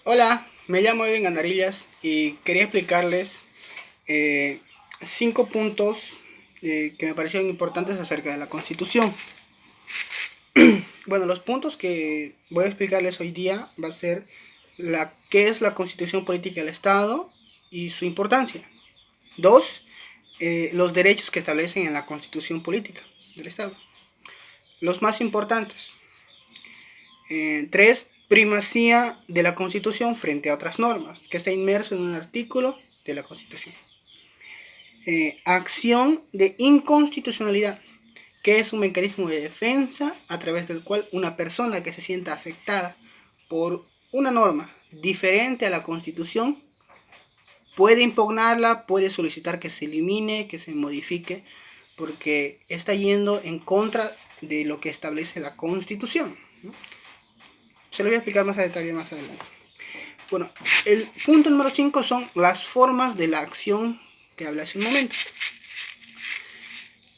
Hola, me llamo Edwin Gandarillas y quería explicarles 5 puntos que me parecieron importantes acerca de la Constitución. Bueno, los puntos que voy a explicarles hoy día va a ser qué es la Constitución Política del Estado y su importancia. 2. Los derechos que establecen en la Constitución Política del Estado. Los más importantes. 3. Primacía de la Constitución frente a otras normas, que está inmerso en un artículo de la Constitución. Acción de inconstitucionalidad, que es un mecanismo de defensa a través del cual una persona que se sienta afectada por una norma diferente a la Constitución puede impugnarla, puede solicitar que se elimine, que se modifique, porque está yendo en contra de lo que establece la Constitución, ¿no? Se lo voy a explicar más a detalle más adelante. Bueno, el punto número 5 son las formas de la acción que hablé hace un momento.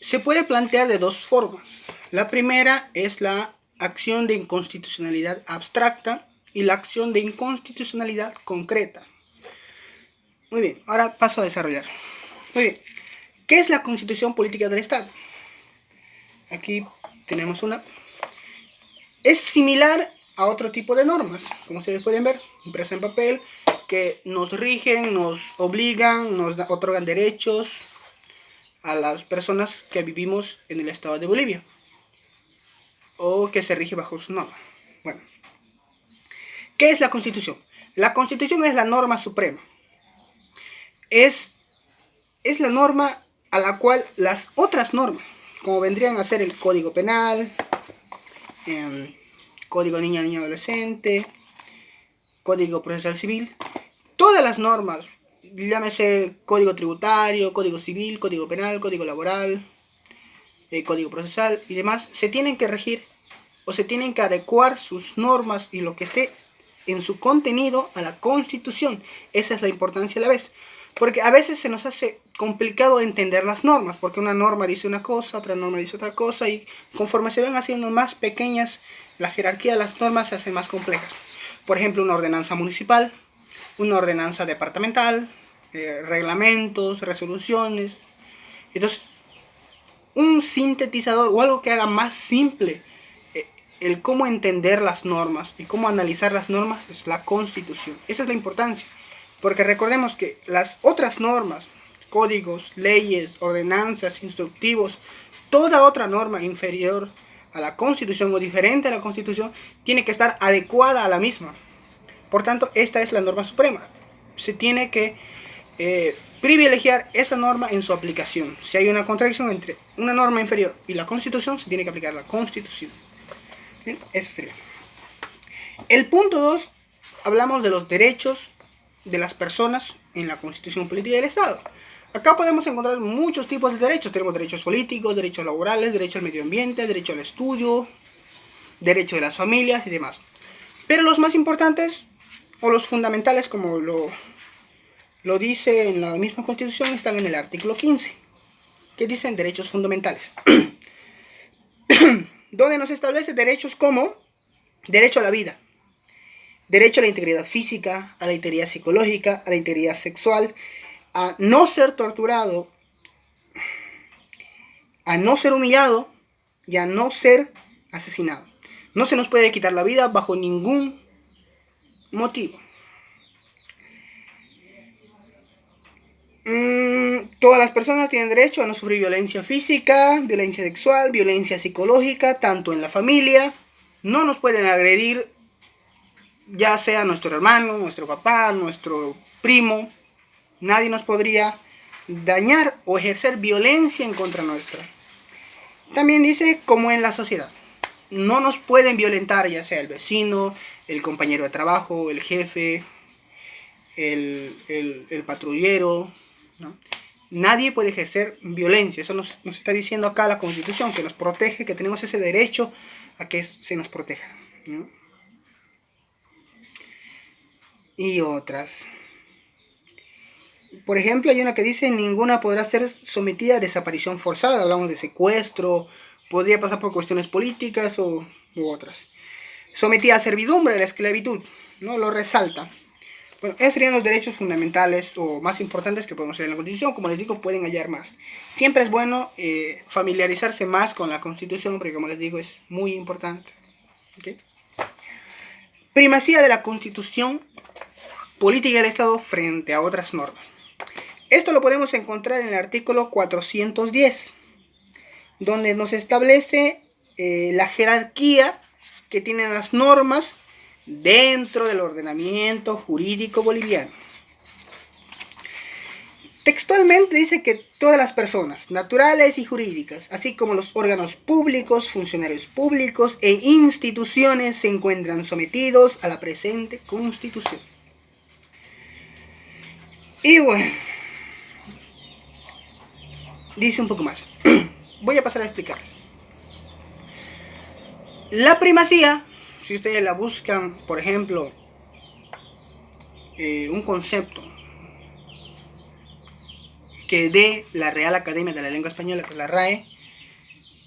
Se puede plantear de dos formas. La primera es la acción de inconstitucionalidad abstracta y la acción de inconstitucionalidad concreta. Muy bien, ahora paso a desarrollar. Muy bien, ¿qué es la Constitución Política del Estado? Aquí tenemos una. Es similar a otro tipo de normas, como ustedes pueden ver, impresas en papel, que nos rigen, nos obligan, nos otorgan derechos a las personas que vivimos en el estado de Bolivia, o que se rige bajo su norma. Bueno, ¿qué es la Constitución? La Constitución es la norma suprema. Es la norma a la cual las otras normas, como vendrían a ser el Código Penal, Código Niña, Niño, Adolescente, Código Procesal Civil, todas las normas, llámese Código Tributario, Código Civil, Código Penal, Código Laboral, Código Procesal y demás, se tienen que regir o se tienen que adecuar sus normas y lo que esté en su contenido a la Constitución. Esa es la importancia a la vez, porque a veces se nos hace complicado entender las normas, porque una norma dice una cosa, otra norma dice otra cosa, y conforme se van haciendo más pequeñas, la jerarquía de las normas se hace más complejas. Por ejemplo, una ordenanza municipal, una ordenanza departamental, reglamentos, resoluciones. Entonces, un sintetizador o algo que haga más simple el cómo entender las normas y cómo analizar las normas es la Constitución. Esa es la importancia, porque recordemos que las otras normas, códigos, leyes, ordenanzas, instructivos, toda otra norma inferior a la Constitución o diferente a la Constitución tiene que estar adecuada a la misma. Por tanto, esta es la norma suprema. Se tiene que privilegiar esta norma en su aplicación. Si hay una contradicción entre una norma inferior y la Constitución, se tiene que aplicar la Constitución. Bien, eso sería. El punto 2, hablamos de los derechos de las personas en la Constitución Política del Estado. Acá podemos encontrar muchos tipos de derechos. Tenemos derechos políticos, derechos laborales, derecho al medio ambiente, derecho al estudio, derecho de las familias y demás. Pero los más importantes o los fundamentales, como lo dice en la misma Constitución, están en el artículo 15, que dicen derechos fundamentales, donde nos establece derechos como derecho a la vida, derecho a la integridad física, a la integridad psicológica, a la integridad sexual, a no ser torturado, a no ser humillado y a no ser asesinado. No se nos puede quitar la vida bajo ningún motivo. Todas las personas tienen derecho a no sufrir violencia física, violencia sexual, violencia psicológica, tanto en la familia. No nos pueden agredir, ya sea nuestro hermano, nuestro papá, nuestro primo. Nadie nos podría dañar o ejercer violencia en contra nuestra. También dice, como en la sociedad, no nos pueden violentar, ya sea el vecino, el compañero de trabajo, el jefe, el patrullero, ¿no? Nadie puede ejercer violencia. Eso nos está diciendo acá la Constitución, que nos protege, que tenemos ese derecho a que se nos proteja, ¿no? Y otras. Por ejemplo, hay una que dice, ninguna podrá ser sometida a desaparición forzada. Hablamos de secuestro, podría pasar por cuestiones políticas u otras. Sometida a servidumbre, a la esclavitud. ¿no? Lo resalta. Bueno, esos serían los derechos fundamentales o más importantes que podemos ver en la Constitución. Como les digo, pueden hallar más. Siempre es bueno familiarizarse más con la Constitución, porque como les digo, es muy importante. ¿Okay? Primacía de la Constitución, política del Estado frente a otras normas. Esto lo podemos encontrar en el artículo 410, donde nos establece la jerarquía que tienen las normas dentro del ordenamiento jurídico boliviano. Textualmente dice que todas las personas, naturales y jurídicas, así como los órganos públicos, funcionarios públicos e instituciones se encuentran sometidos a la presente Constitución. Y bueno, dice un poco más. Voy a pasar a explicarles. La primacía, si ustedes la buscan, por ejemplo, un concepto que dé la Real Academia de la Lengua Española, que es la RAE,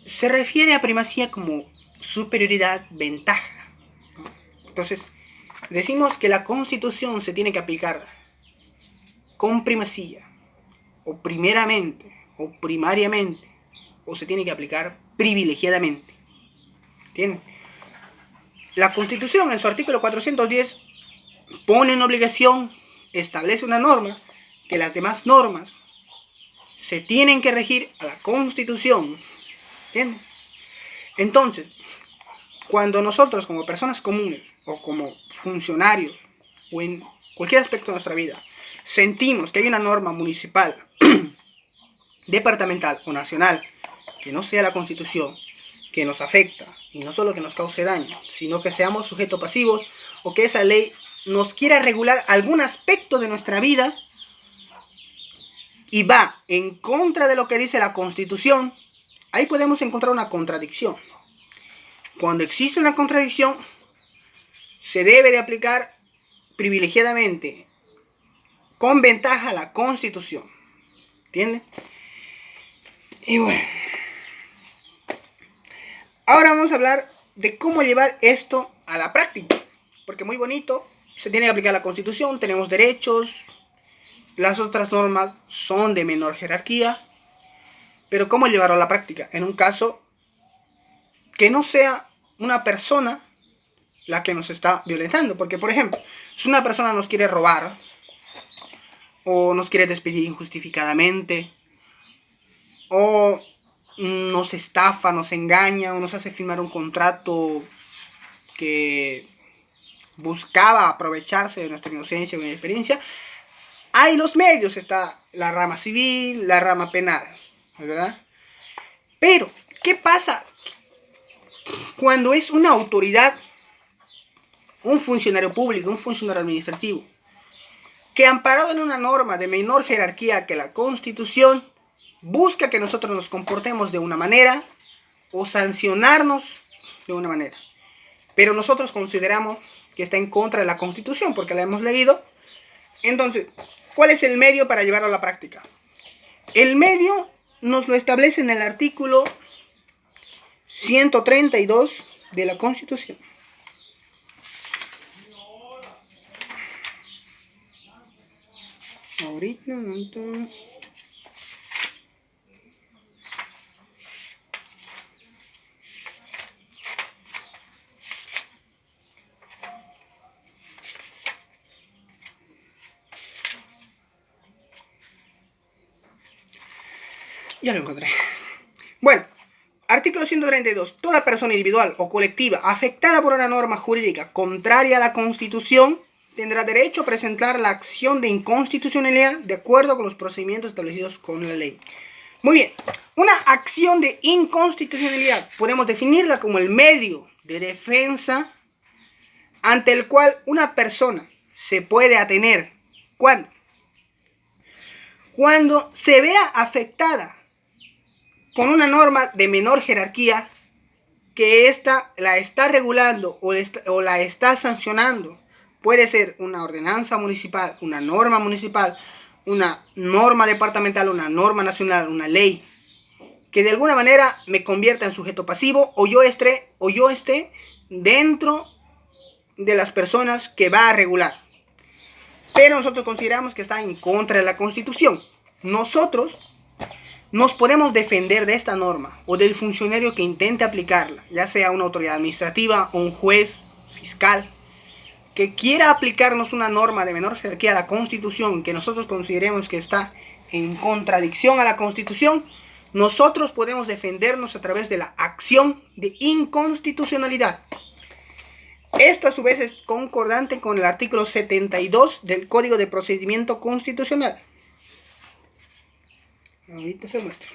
se refiere a primacía como superioridad, ventaja. Entonces, decimos que la Constitución se tiene que aplicar con primacía, o primeramente, o primariamente, o se tiene que aplicar privilegiadamente. ¿Entienden? La Constitución en su artículo 410 pone una obligación, establece una norma, que las demás normas se tienen que regir a la Constitución. ¿Entienden? Entonces, cuando nosotros como personas comunes o como funcionarios o en cualquier aspecto de nuestra vida sentimos que hay una norma municipal, departamental o nacional que no sea la Constitución, que nos afecta y no solo que nos cause daño, sino que seamos sujetos pasivos o que esa ley nos quiera regular algún aspecto de nuestra vida y va en contra de lo que dice la Constitución, ahí podemos encontrar una contradicción. Cuando existe una contradicción, se debe de aplicar privilegiadamente, con ventaja, la Constitución. ¿Entienden? Y bueno, ahora vamos a hablar de cómo llevar esto a la práctica. Porque muy bonito, se tiene que aplicar la Constitución, tenemos derechos, las otras normas son de menor jerarquía, pero ¿cómo llevarlo a la práctica? En un caso que no sea una persona la que nos está violentando. Porque, por ejemplo, si una persona nos quiere robar, o nos quiere despedir injustificadamente, o nos estafa, nos engaña, o nos hace firmar un contrato que buscaba aprovecharse de nuestra inocencia o inexperiencia, hay los medios, está la rama civil, la rama penal, ¿verdad? Pero, ¿qué pasa cuando es una autoridad, un funcionario público, un funcionario administrativo, que amparado en una norma de menor jerarquía que la Constitución, busca que nosotros nos comportemos de una manera o sancionarnos de una manera? Pero nosotros consideramos que está en contra de la Constitución porque la hemos leído. Entonces, ¿cuál es el medio para llevarlo a la práctica? El medio nos lo establece en el artículo 132 de la Constitución. Ahorita, ya lo encontré. Bueno, artículo 132. Toda persona individual o colectiva afectada por una norma jurídica contraria a la Constitución tendrá derecho a presentar la acción de inconstitucionalidad de acuerdo con los procedimientos establecidos con la ley. Muy bien, una acción de inconstitucionalidad podemos definirla como el medio de defensa ante el cual una persona se puede atener. ¿Cuándo? Cuando se vea afectada con una norma de menor jerarquía que ésta la está regulando o la está sancionando. Puede ser una ordenanza municipal, una norma municipal, una norma departamental, una norma nacional, una ley, que de alguna manera me convierta en sujeto pasivo o yo esté dentro de las personas que va a regular. Pero nosotros consideramos que está en contra de la Constitución. Nosotros nos podemos defender de esta norma o del funcionario que intente aplicarla, ya sea una autoridad administrativa o un juez, fiscal, que quiera aplicarnos una norma de menor jerarquía a la Constitución que nosotros consideremos que está en contradicción a la Constitución. Nosotros podemos defendernos a través de la acción de inconstitucionalidad. Esto a su vez es concordante con el artículo 72 del Código de Procedimiento Constitucional. Ahorita se muestra.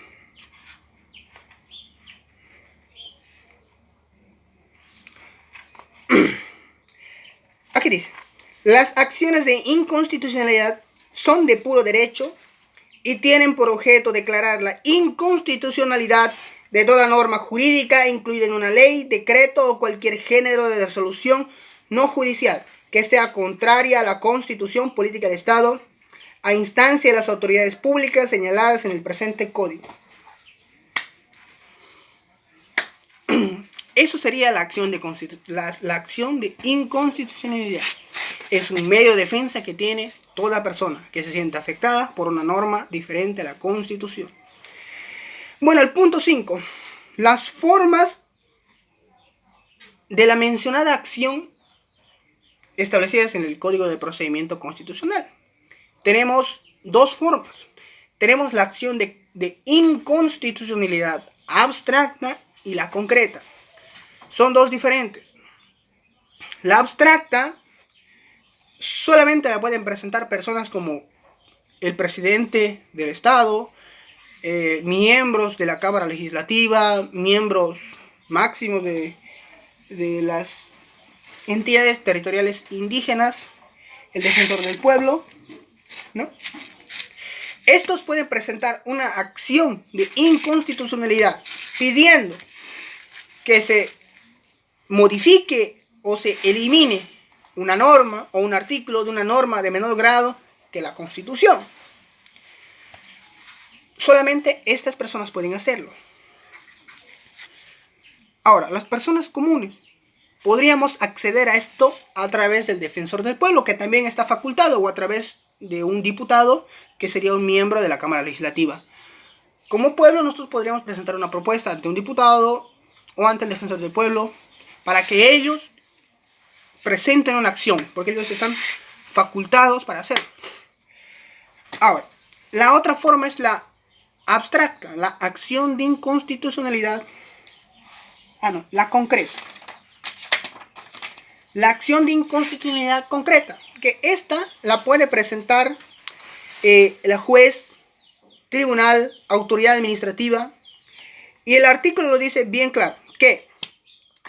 Aquí dice: las acciones de inconstitucionalidad son de puro derecho y tienen por objeto declarar la inconstitucionalidad de toda norma jurídica incluida en una ley, decreto o cualquier género de resolución no judicial que sea contraria a la Constitución política del Estado, a instancia de las autoridades públicas señaladas en el presente código. Eso sería la acción de inconstitucionalidad. Es un medio de defensa que tiene toda persona que se sienta afectada por una norma diferente a la Constitución. Bueno, el punto 5. Las formas de la mencionada acción establecidas en el Código de Procedimiento Constitucional. Tenemos dos formas. Tenemos la acción de inconstitucionalidad abstracta y la concreta. Son dos diferentes. La abstracta solamente la pueden presentar personas como el presidente del Estado, miembros de la Cámara Legislativa, miembros máximos de las entidades territoriales indígenas, el defensor del pueblo, ¿no? Estos pueden presentar una acción de inconstitucionalidad pidiendo que se modifique o se elimine una norma o un artículo de una norma de menor grado que la Constitución. Solamente estas personas pueden hacerlo. Ahora, las personas comunes podríamos acceder a esto a través del defensor del pueblo, que también está facultado, o a través de un diputado, que sería un miembro de la Cámara Legislativa. Como pueblo, nosotros podríamos presentar una propuesta ante un diputado o ante el defensor del pueblo para que ellos presenten una acción, porque ellos están facultados para hacerlo. Ahora, la otra forma es la abstracta, la acción de inconstitucionalidad. La concreta. La acción de inconstitucionalidad concreta, que esta la puede presentar el juez, tribunal, autoridad administrativa, y el artículo lo dice bien claro, que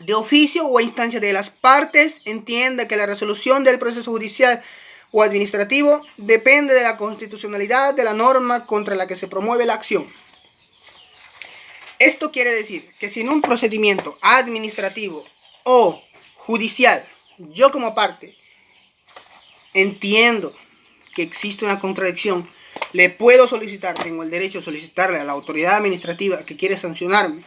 de oficio o a instancia de las partes entienda que la resolución del proceso judicial o administrativo depende de la constitucionalidad de la norma contra la que se promueve la acción. Esto quiere decir que si en un procedimiento administrativo o judicial, yo como parte entiendo que existe una contradicción, le puedo solicitar, tengo el derecho de solicitarle a la autoridad administrativa que quiere sancionarme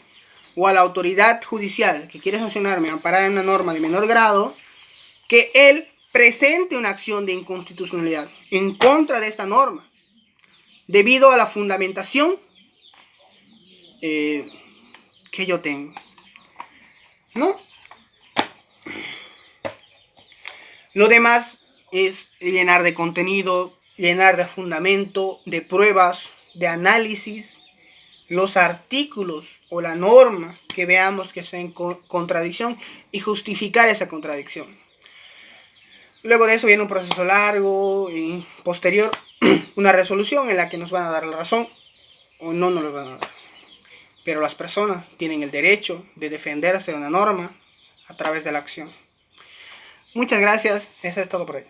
o a la autoridad judicial que quiere sancionarme amparada en una norma de menor grado, que él presente una acción de inconstitucionalidad en contra de esta norma debido a la fundamentación que yo tengo, ¿no? Lo demás es llenar de contenido, llenar de fundamento, de pruebas, de análisis, los artículos o la norma que veamos que está en contradicción y justificar esa contradicción. Luego de eso viene un proceso largo y posterior, una resolución en la que nos van a dar la razón o no nos la van a dar. Pero las personas tienen el derecho de defenderse de una norma a través de la acción. Muchas gracias, eso es todo por hoy.